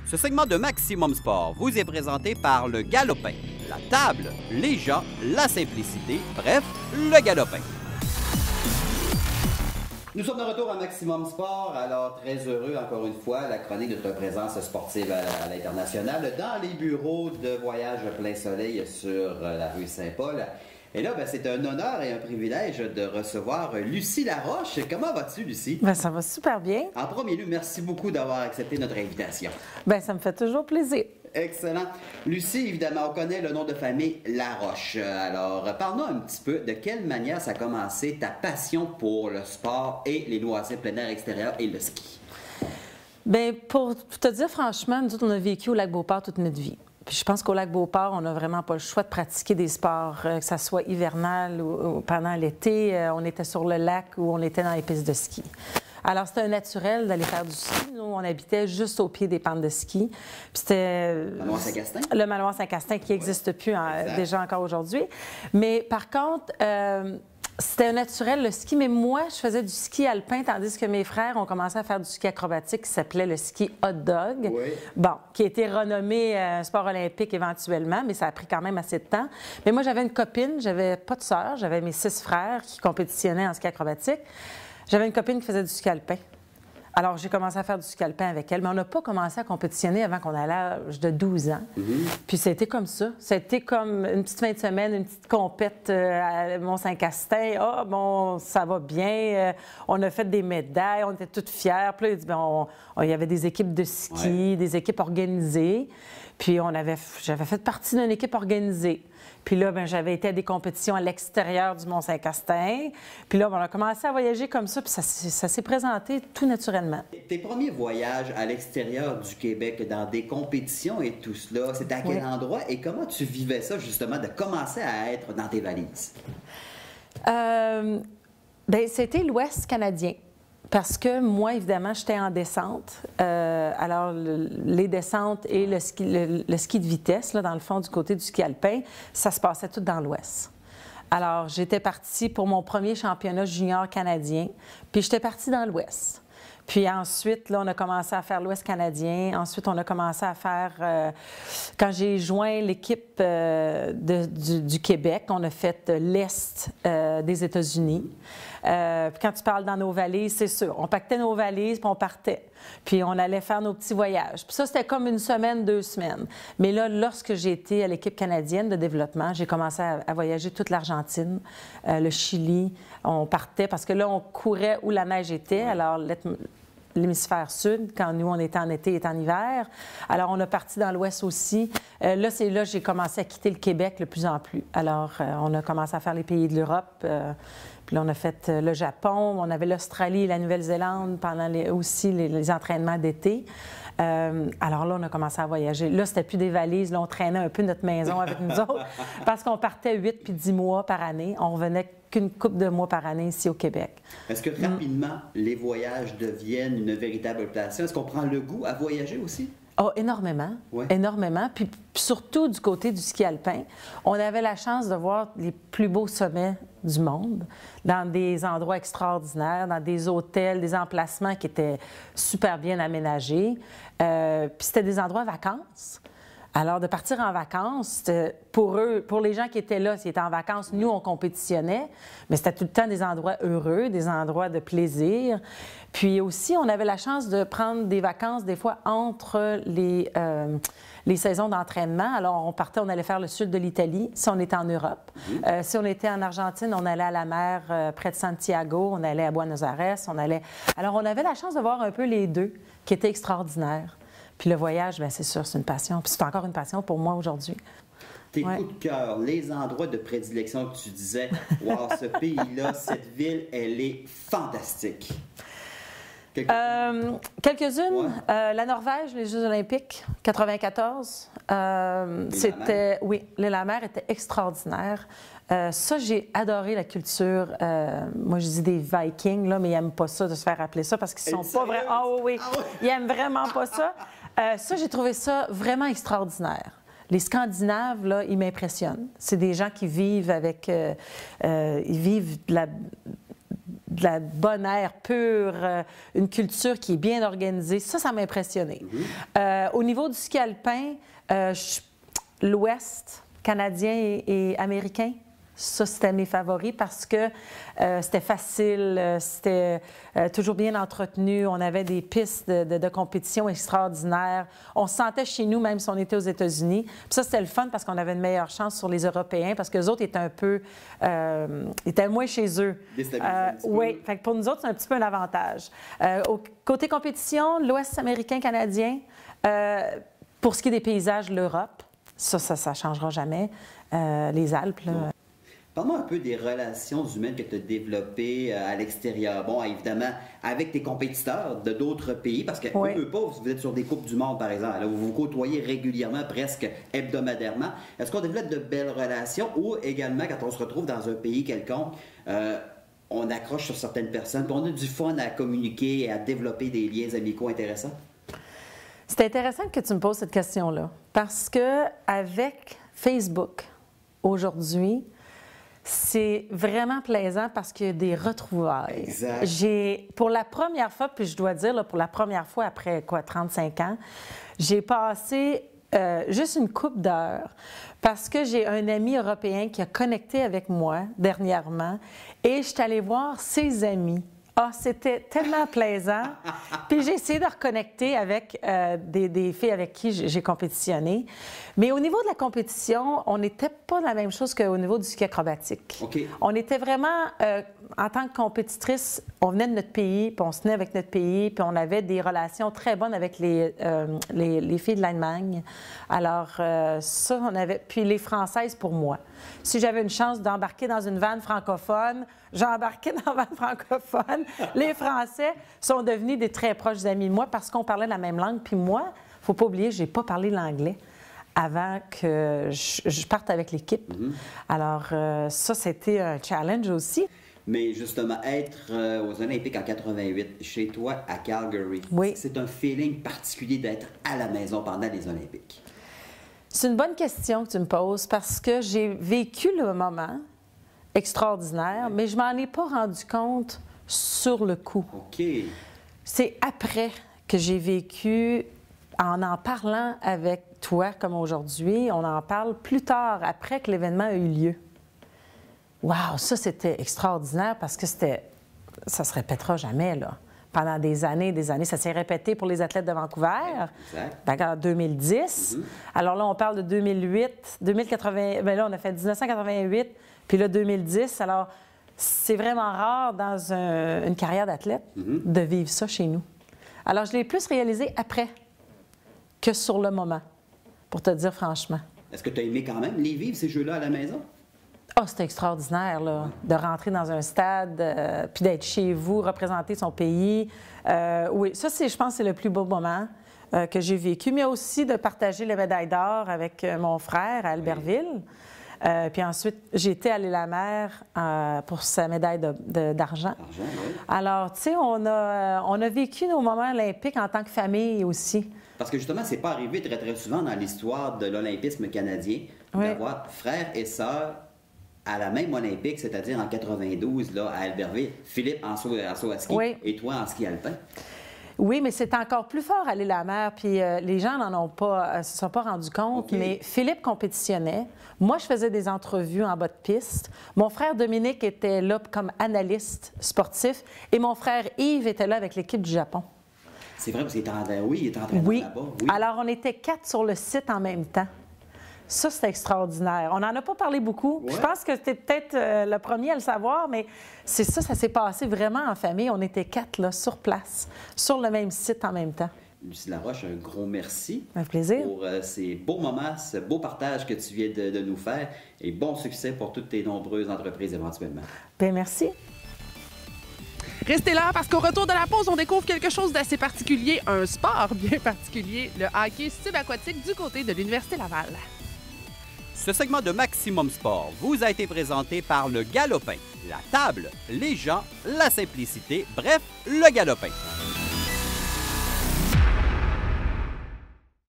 Ce segment de Maximum Sport vous est présenté par le Galopin. La table, les gens, la simplicité, bref, le Galopin. Nous sommes de retour à Maximum Sport, alors très heureux encore une fois, la chronique de notre présence sportive à l'international dans les bureaux de Voyage Plein Soleil sur la rue Saint-Paul. Et là, c'est un honneur et un privilège de recevoir Lucie Laroche. Comment vas-tu, Lucie? Ça va super bien. En premier lieu, merci beaucoup d'avoir accepté notre invitation. Ça me fait toujours plaisir. Excellent. Lucie, évidemment, on connaît le nom de famille Laroche. Alors, parle-nous un petit peu de quelle manière ça a commencé ta passion pour le sport et les loisirs plein air extérieur et le ski. Pour te dire franchement, nous autres, on a vécu au Lac-Beauport toute notre vie. Puis je pense qu'au Lac-Beauport, on n'a vraiment pas le choix de pratiquer des sports, que ce soit hivernal ou pendant l'été. On était sur le lac ou on était dans les pistes de ski. Alors, c'était un naturel d'aller faire du ski. Nous, on habitait juste au pied des pentes de ski. Puis c'était... Le Manoir Saint-Castin? Le Manoir Saint-Castin qui n'existe plus déjà encore aujourd'hui. Mais par contre... c'était un naturel, le ski, mais moi, je faisais du ski alpin, tandis que mes frères ont commencé à faire du ski acrobatique qui s'appelait le ski hot dog. Oui. Qui a été renommé sport olympique éventuellement, mais ça a pris quand même assez de temps. Mais moi, j'avais une copine, j'avais pas de sœur, j'avais mes 6 frères qui compétitionnaient en ski acrobatique. J'avais une copine qui faisait du ski alpin. Alors, j'ai commencé à faire du ski alpin avec elle, mais on n'a pas commencé à compétitionner avant qu'on ait l'âge de 12 ans. Puis ça a été comme ça. Ça a été comme une petite fin de semaine, une petite compète à Mont-Saint-Castin. Ah, bon, ça va bien. On a fait des médailles, on était toutes fières. Puis là, il y avait des équipes de ski, des équipes organisées. Puis j'avais fait partie d'une équipe organisée. Puis là, j'avais été à des compétitions à l'extérieur du Mont-Saint-Castin. Puis là, on a commencé à voyager comme ça, puis ça s'est présenté tout naturellement. Tes premiers voyages à l'extérieur du Québec, dans des compétitions et tout cela, c'était à quel endroit et comment tu vivais ça, justement, de commencer à être dans tes valises? C'était l'Ouest canadien. Parce que moi, évidemment, j'étais en descente. Alors, les descentes et le ski de vitesse, là, dans le fond, du côté du ski alpin, ça se passait tout dans l'Ouest. Alors, j'étais partie pour mon premier championnat junior canadien, puis j'étais partie dans l'Ouest. Puis ensuite, là, on a commencé à faire l'Ouest canadien. Ensuite, on a commencé à faire... quand j'ai joint l'équipe du Québec, on a fait l'Est des États-Unis. Puis quand tu parles dans nos valises, c'est sûr. On pactait nos valises, puis on partait. Puis on allait faire nos petits voyages. Puis ça, c'était comme 1 semaine, 2 semaines. Mais là, lorsque j'ai été à l'équipe canadienne de développement, j'ai commencé à voyager toute l'Argentine, le Chili. On partait parce que là, on courait où la neige était. Alors, l'hémisphère sud, quand nous, on était en été et en hiver. Alors, on a parti dans l'Ouest aussi. Là, c'est là que j'ai commencé à quitter le Québec de plus en plus. Alors, on a commencé à faire les pays de l'Europe. Puis là, on a fait le Japon. On avait l'Australie et la Nouvelle-Zélande pendant aussi les entraînements d'été. Alors là, on a commencé à voyager. Là, c'était plus des valises. Là, on traînait un peu notre maison avec nous autres parce qu'on partait 8 puis 10 mois par année. On revenait qu'une couple de mois par année ici au Québec. Est-ce que rapidement, les voyages deviennent une véritable passion? Est-ce qu'on prend le goût à voyager aussi? Oh, énormément. Oui. Énormément. Puis surtout du côté du ski alpin, on avait la chance de voir les plus beaux sommets du monde dans des endroits extraordinaires, dans des hôtels, des emplacements qui étaient super bien aménagés. Puis c'était des endroits vacances. Alors, de partir en vacances, pour eux, pour les gens qui étaient là, s'ils étaient en vacances, nous, on compétitionnait, mais c'était tout le temps des endroits heureux, des endroits de plaisir. Puis aussi, on avait la chance de prendre des vacances, des fois, entre les saisons d'entraînement. Alors, on partait, on allait faire le sud de l'Italie, si on était en Europe. Si on était en Argentine, on allait à la mer près de Santiago, on allait à Buenos Aires, Alors, on avait la chance de voir un peu les deux, qui étaient extraordinaires. Puis le voyage, bien, c'est sûr, c'est une passion. Puis c'est encore une passion pour moi aujourd'hui. Tes coups de cœur, les endroits de prédilection que tu disais, « Wow, ce pays-là, cette ville, elle est fantastique ». Quelques-unes. Ouais. La Norvège, les Jeux olympiques, 94. C'était... Oui, l'île-à-la-mer était extraordinaire. Ça, j'ai adoré la culture. Moi, je dis des Vikings, là, mais ils n'aiment pas ça de se faire appeler ça parce qu'ils sont pas vraiment... Ah oui, ils n'aiment vraiment pas ça. Ça, j'ai trouvé ça vraiment extraordinaire. Les Scandinaves, là, ils m'impressionnent. C'est des gens qui vivent avec... ils vivent de de la bonne air pure, une culture qui est bien organisée. Ça m'a impressionné. Au niveau du ski alpin, l'Ouest canadien et américain, ça, c'était mes favoris parce que c'était facile, c'était toujours bien entretenu. On avait des pistes de compétition extraordinaires. On se sentait chez nous, même si on était aux États-Unis. Puis ça, c'était le fun parce qu'on avait une meilleure chance sur les Européens parce que les autres étaient un peu... étaient moins chez eux. Oui, fait que pour nous autres, c'est un petit peu un avantage. Côté compétition, l'Ouest américain-canadien, pour ce qui est des paysages, l'Europe, ça ne changera jamais. Les Alpes, là. Parle-moi un peu des relations humaines que tu as développées à l'extérieur. Bon, évidemment, avec tes compétiteurs de d'autres pays, parce que vous êtes sur des Coupes du Monde, par exemple, là, vous vous côtoyez régulièrement, presque hebdomadairement. Est-ce qu'on développe de belles relations ou également, quand on se retrouve dans un pays quelconque, on accroche sur certaines personnes, puis on a du fun à communiquer et à développer des liens amicaux intéressants? C'est intéressant que tu me poses cette question-là, parce que avec Facebook, aujourd'hui, c'est vraiment plaisant parce qu'il y a des retrouvailles. Exact. Pour la première fois, puis je dois dire, là, pour la première fois après, 35 ans, j'ai passé juste une couple d'heures parce que j'ai un ami européen qui a connecté avec moi dernièrement et je suis allée voir ses amis. Ah, c'était tellement plaisant. Puis j'ai essayé de reconnecter avec des filles avec qui j'ai compétitionné. Mais au niveau de la compétition, on n'était pas la même chose qu'au niveau du ski acrobatique. Okay. On était vraiment, en tant que compétitrice, on venait de notre pays, puis on se tenait avec notre pays, puis on avait des relations très bonnes avec les filles de l'Allemagne. Alors, ça, on avait... Puis les Françaises, pour moi. Si j'avais une chance d'embarquer dans une vanne francophone, j'embarquais dans la vanne francophone. Les Français sont devenus des très proches amis de moi parce qu'on parlait la même langue. Puis moi, il ne faut pas oublier, je n'ai pas parlé l'anglais avant que je parte avec l'équipe. Alors, ça, c'était un challenge aussi. Mais justement, être aux Olympiques en 88, chez toi, à Calgary, c'est un feeling particulier d'être à la maison pendant les Olympiques. C'est une bonne question que tu me poses parce que j'ai vécu le moment extraordinaire, mais je ne m'en ai pas rendu compte sur le coup. OK. C'est après que j'ai vécu, en parlant avec toi comme aujourd'hui, on en parle plus tard, après que l'événement a eu lieu. Wow, ça, c'était extraordinaire parce que ça se répétera jamais, là. Pendant des années, ça s'est répété pour les athlètes de Vancouver, en 2010. Alors là, on parle de 2008, 2080, bien là, on a fait 1988, puis là, 2010. Alors, c'est vraiment rare dans une carrière d'athlète de vivre ça chez nous. Alors, je l'ai plus réalisé après que sur le moment, pour te dire franchement. Est-ce que tu as aimé quand même les vivre, ces jeux-là, à la maison? Ah, c'était extraordinaire, là, de rentrer dans un stade, puis d'être chez vous, représenter son pays. Oui, ça, je pense, c'est le plus beau moment que j'ai vécu, mais aussi de partager la médaille d'or avec mon frère à Albertville. Puis ensuite, j'ai été à l'île-à-mer pour sa médaille d'argent. Alors, tu sais, on a vécu nos moments olympiques en tant que famille aussi. Parce que justement, c'est pas arrivé très, très souvent dans l'histoire de l'olympisme canadien d'avoir frères et sœurs à la même olympique, c'est-à-dire en 92, là, à Albertville, Philippe en saut à ski et toi en ski alpin. Oui, mais c'est encore plus fort à l'île-à-mer, puis les gens se sont pas rendus compte, mais Philippe compétitionnait. Moi, je faisais des entrevues en bas de piste. Mon frère Dominique était là comme analyste sportif et mon frère Yves était là avec l'équipe du Japon. C'est vrai, parce qu'il était entraîneur là-bas. Oui. Alors, on était 4 sur le site en même temps. Ça, c'est extraordinaire. On n'en a pas parlé beaucoup. Je pense que c'était peut-être le premier à le savoir, mais c'est ça s'est passé vraiment en famille. On était 4 là, sur place, sur le même site en même temps. Lucie Laroche, un gros merci. Un plaisir. Pour ces beaux moments, ce beau partage que tu viens de nous faire et bon succès pour toutes tes nombreuses entreprises éventuellement. Bien, merci. Restez là parce qu'au retour de la pause, on découvre quelque chose d'assez particulier, un sport bien particulier, le hockey subaquatique du côté de l'Université Laval. Ce segment de Maximum Sport vous a été présenté par le Galopin. La table, les gens, la simplicité, bref, le Galopin.